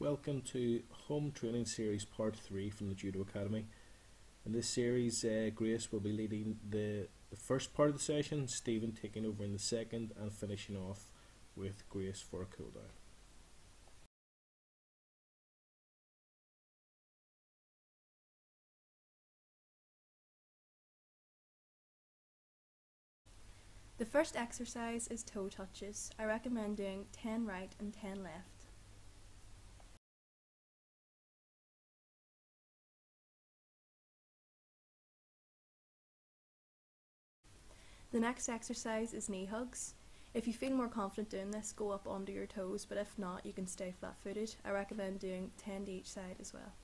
Welcome to Home Training Series Part 3 from the Judo Academy. In this series, Grace will be leading the first part of the session, Stephen taking over in the second, and finishing off with Grace for a cool down. The first exercise is toe touches. I recommend doing 10 right and 10 left. The next exercise is knee hugs. If you feel more confident doing this, go up onto your toes, but if not, you can stay flat-footed. I recommend doing 10 to each side as well.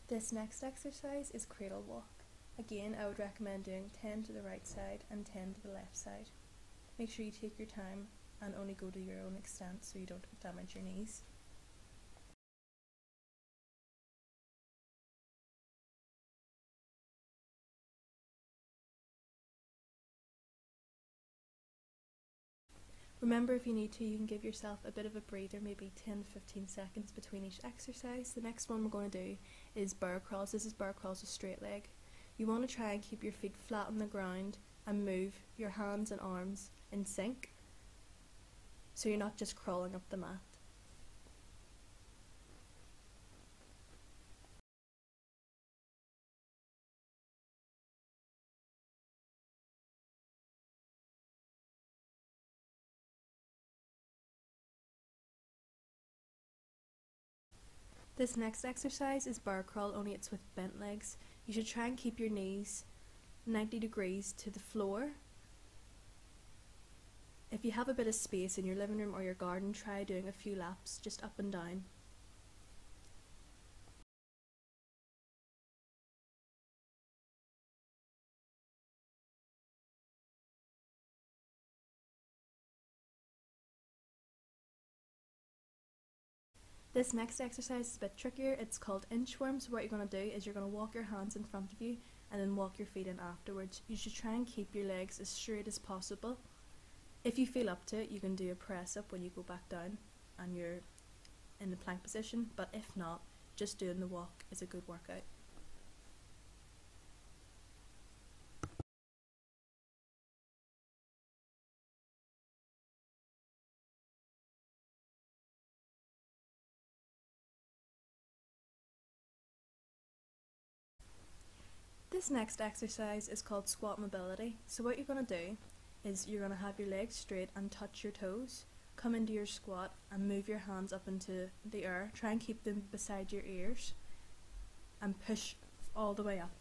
This next exercise is cradle walk. Again, I would recommend doing 10 to the right side and 10 to the left side. Make sure you take your time and only go to your own extent so you don't damage your knees. Remember, if you need to, you can give yourself a bit of a breather, maybe 10 to 15 seconds between each exercise. The next one we're going to do is bear crawls. This is bear crawls with straight leg. You want to try and keep your feet flat on the ground and move your hands and arms in sync, so you're not just crawling up the mat. This next exercise is bar crawl, only it's with bent legs. You should try and keep your knees 90 degrees to the floor. If you have a bit of space in your living room or your garden, try doing a few laps just up and down. This next exercise is a bit trickier. It's called inchworm. So what you're going to do is you're going to walk your hands in front of you and then walk your feet in afterwards. You should try and keep your legs as straight as possible. If you feel up to it, you can do a press up when you go back down and you're in the plank position, but if not, just doing the walk is a good workout. This next exercise is called squat mobility. So what you're going to do is you're going to have your legs straight and touch your toes, come into your squat and move your hands up into the air. Try and keep them beside your ears and push all the way up.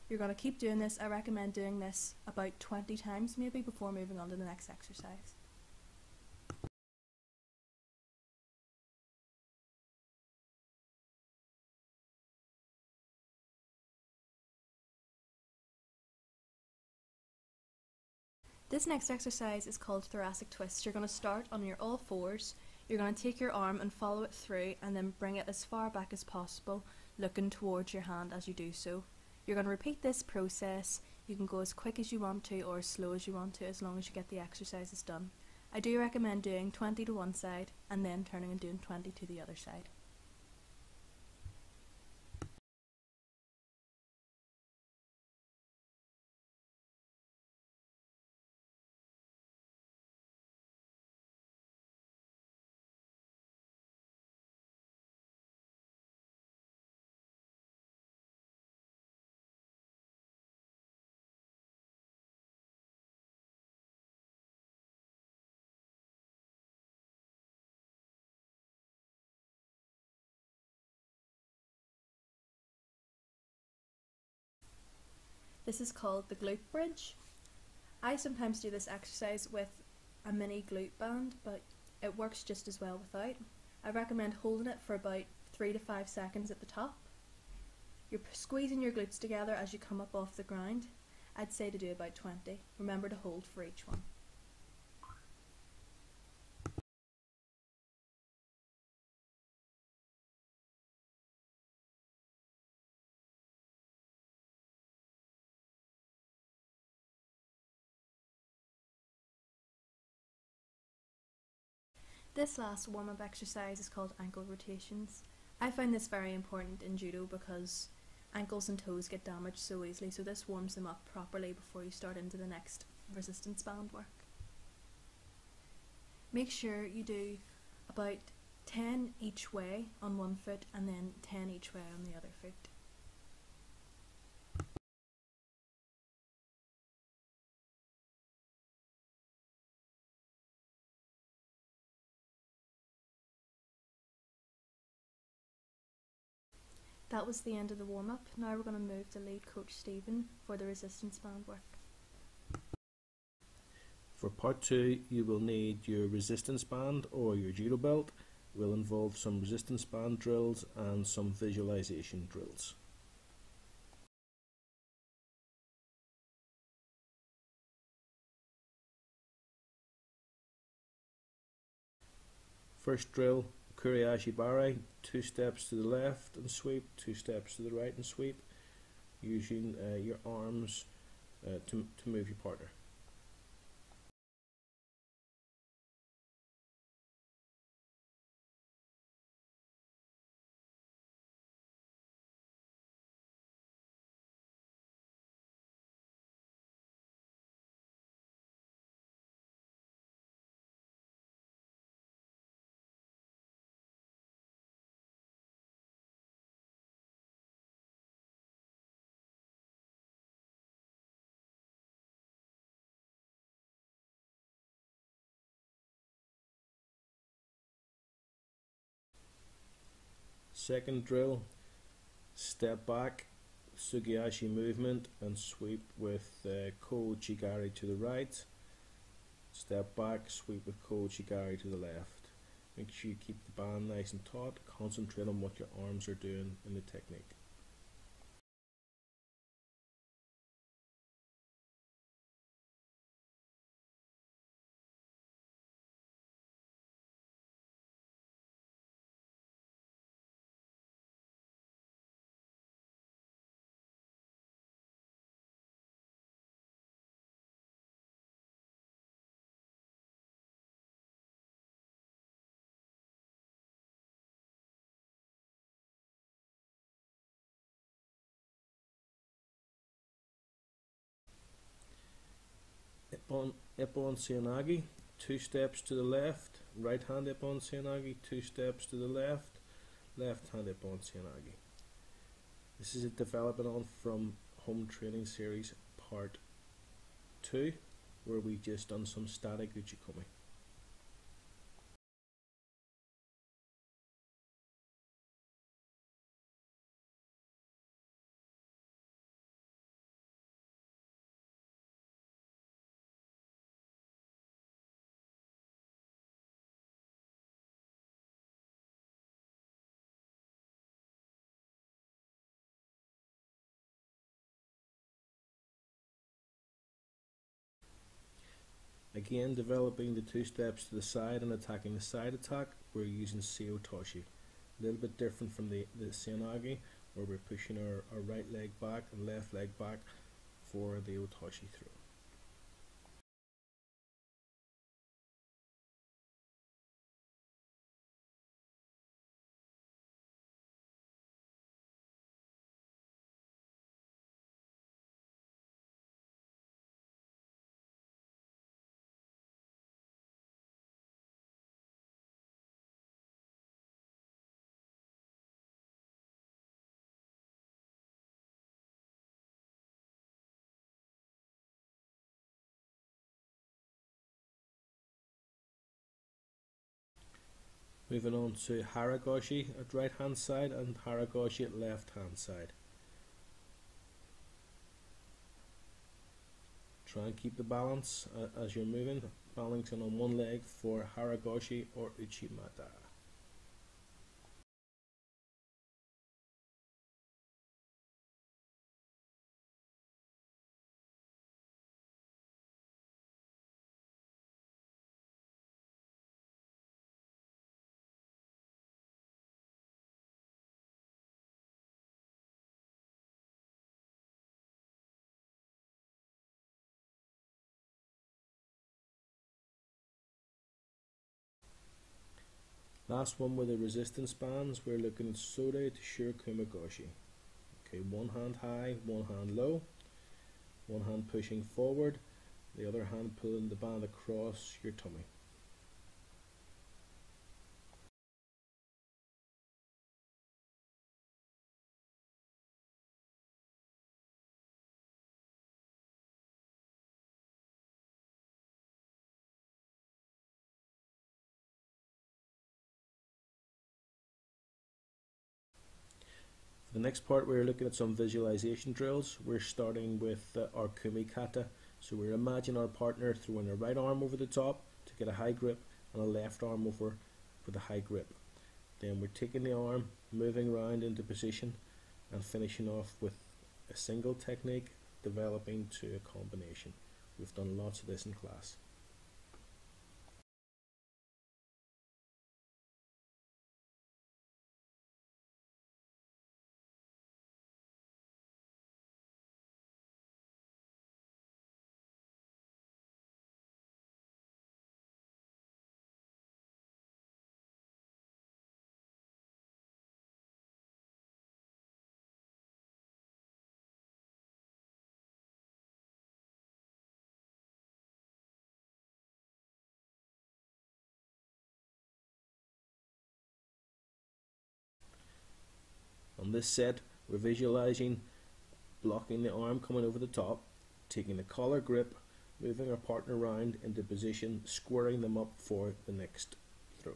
You're going to keep doing this. I recommend doing this about 20 times maybe before moving on to the next exercise. This next exercise is called thoracic twist. You're going to start on your all fours. You're going to take your arm and follow it through and then bring it as far back as possible, looking towards your hand as you do so. You're going to repeat this process. You can go as quick as you want to or as slow as you want to, as long as you get the exercises done. I do recommend doing 20 to one side and then turning and doing 20 to the other side. This is called the glute bridge. I sometimes do this exercise with a mini glute band, but it works just as well without. I recommend holding it for about 3 to 5 seconds at the top. You're squeezing your glutes together as you come up off the ground. I'd say to do about 20. Remember to hold for each one. This last warm-up exercise is called ankle rotations. I find this very important in judo because ankles and toes get damaged so easily, so this warms them up properly before you start into the next resistance band work. Make sure you do about 10 each way on one foot and then 10 each way on the other foot. That was the end of the warm-up. Now we're going to move to lead coach Stephen for the resistance band work. For part 2, you will need your resistance band or your judo belt. It will involve some resistance band drills and some visualization drills. First drill, kuriashi bare, 2 steps to the left and sweep, 2 steps to the right and sweep, using your arms to move your partner. Second drill, step back, sugiashi movement and sweep with ko chigari to the right, step back, sweep with ko chigari to the left. Make sure you keep the band nice and taut, concentrate on what your arms are doing in the technique. Ippon seonage, 2 steps to the left, right hand ippon seonage, 2 steps to the left, left hand ippon seonage. This is a development on from home training series part 2, where we just done some static uchikomi. Again, developing the 2 steps to the side and attacking the side attack, we're using seo toshi. A little bit different from the seonage, where we're pushing our right leg back and left leg back for the otoshi throw. Moving on to haragoshi at right hand side and haragoshi at left hand side. Try and keep the balance as you're moving, balancing on one leg for haragoshi or uchimata. Last one with the resistance bands, we're looking at Soda to Shirikumagoshi. Okay, one hand high, one hand low, one hand pushing forward, the other hand pulling the band across your tummy. For the next part, we're looking at some visualization drills. We're starting with our kumi kata. So we're imagining our partner throwing a right arm over the top to get a high grip and a left arm over with a high grip. Then we're taking the arm, moving around into position and finishing off with a single technique, developing to a combination. We've done lots of this in class. On this set, we're visualizing blocking the arm coming over the top, taking the collar grip, moving our partner around into position, squaring them up for the next throw.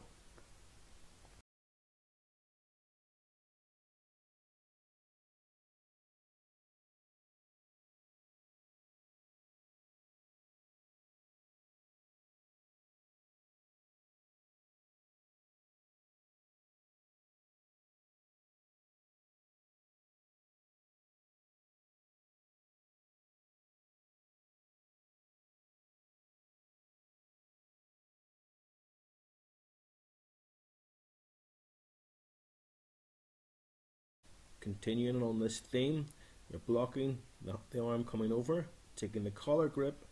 Continuing on this theme, you're blocking the arm coming over, taking the collar grip,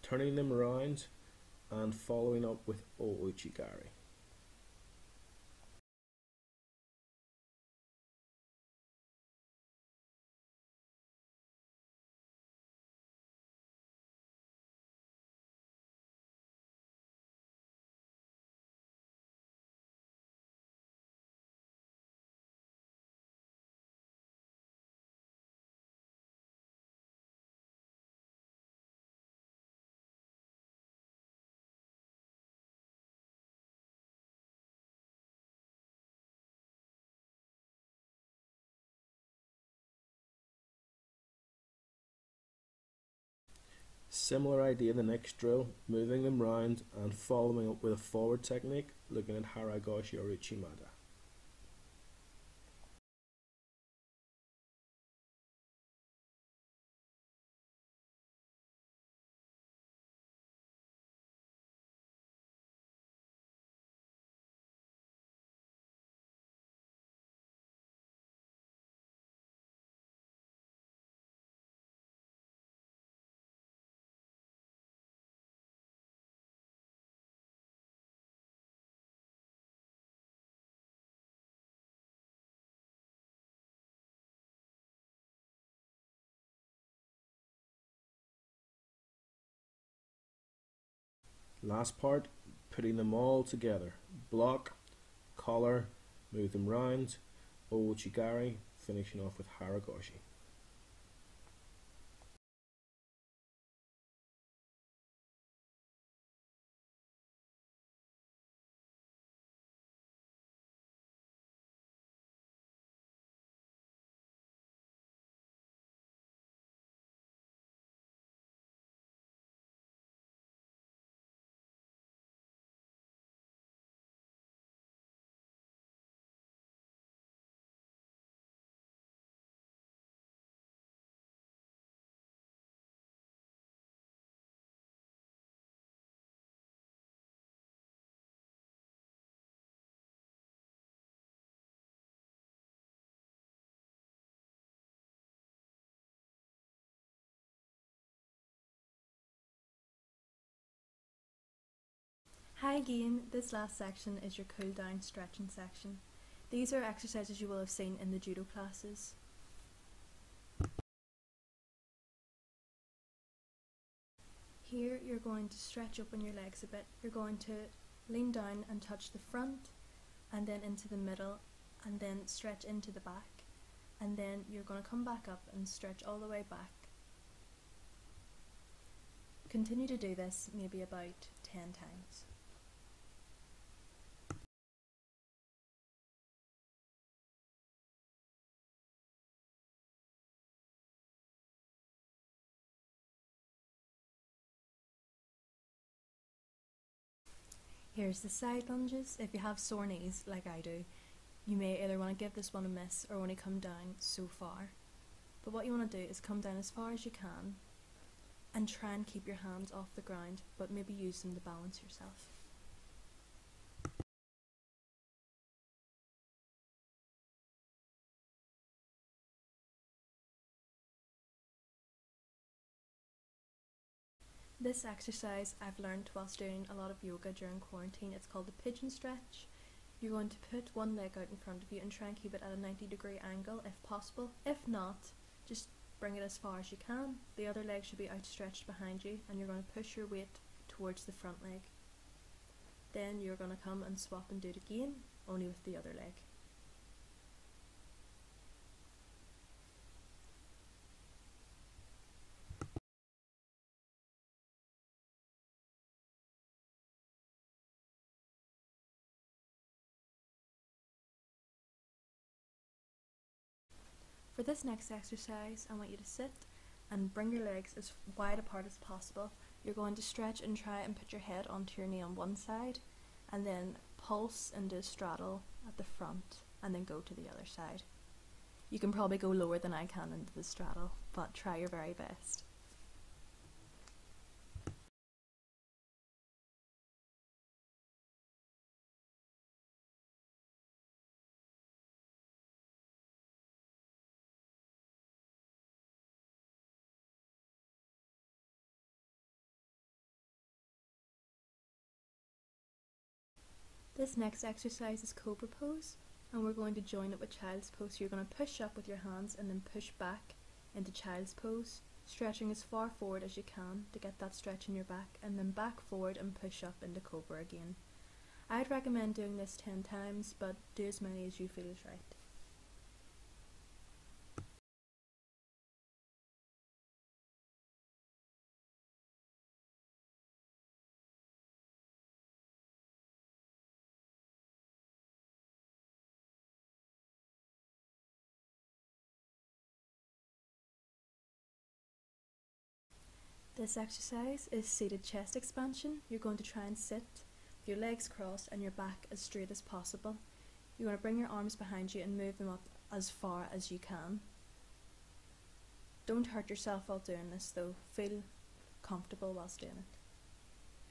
turning them around and following up with ouchigari. Similar idea in the next drill, moving them round and following up with a forward technique, looking at haragoshi or uchimata. Last part, putting them all together. Block, collar, move them round, ouchigari, finishing off with haragoshi. Hi again, this last section is your cool down stretching section. These are exercises you will have seen in the judo classes. Here you're going to stretch open your legs a bit. You're going to lean down and touch the front and then into the middle and then stretch into the back, and then you're going to come back up and stretch all the way back. Continue to do this maybe about 10 times. Here's the side lunges. If you have sore knees like I do, you may either want to give this one a miss or only come down so far. But what you want to do is come down as far as you can and try and keep your hands off the ground, but maybe use them to balance yourself. This exercise I've learned whilst doing a lot of yoga during quarantine. It's called the pigeon stretch. You're going to put one leg out in front of you and try and keep it at a 90-degree angle if possible. If not, just bring it as far as you can. The other leg should be outstretched behind you and you're going to push your weight towards the front leg. Then you're going to come and swap and do it again, only with the other leg. For this next exercise, I want you to sit and bring your legs as wide apart as possible. You're going to stretch and try and put your head onto your knee on one side, and then pulse into a straddle at the front, and then go to the other side. You can probably go lower than I can into the straddle, but try your very best. This next exercise is cobra pose, and we're going to join it with child's pose. So you're going to push up with your hands and then push back into child's pose, stretching as far forward as you can to get that stretch in your back, and then back forward and push up into cobra again. I'd recommend doing this 10 times, but do as many as you feel is right. This exercise is seated chest expansion. You're going to try and sit with your legs crossed and your back as straight as possible. You want to bring your arms behind you and move them up as far as you can. Don't hurt yourself while doing this though. Feel comfortable whilst doing it.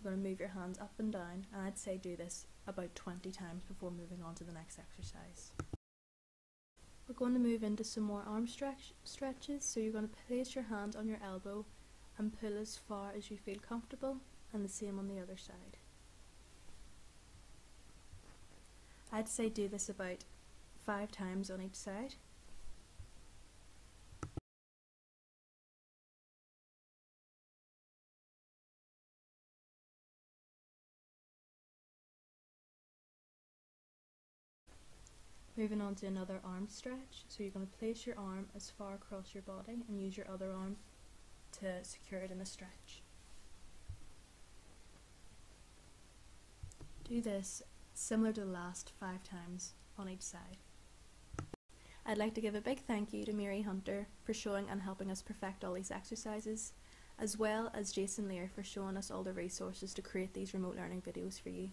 You're going to move your hands up and down, and I'd say do this about 20 times before moving on to the next exercise. We're going to move into some more arm stretches. So you're going to place your hand on your elbow and pull as far as you feel comfortable, and the same on the other side. I'd say do this about 5 times on each side. Moving on to another arm stretch. So you're going to place your arm as far across your body and use your other arm to secure it in a stretch. Do this similar to the last 5 times on each side. I'd like to give a big thank you to Mary Hunter for showing and helping us perfect all these exercises, as well as Jason Lear for showing us all the resources to create these remote learning videos for you.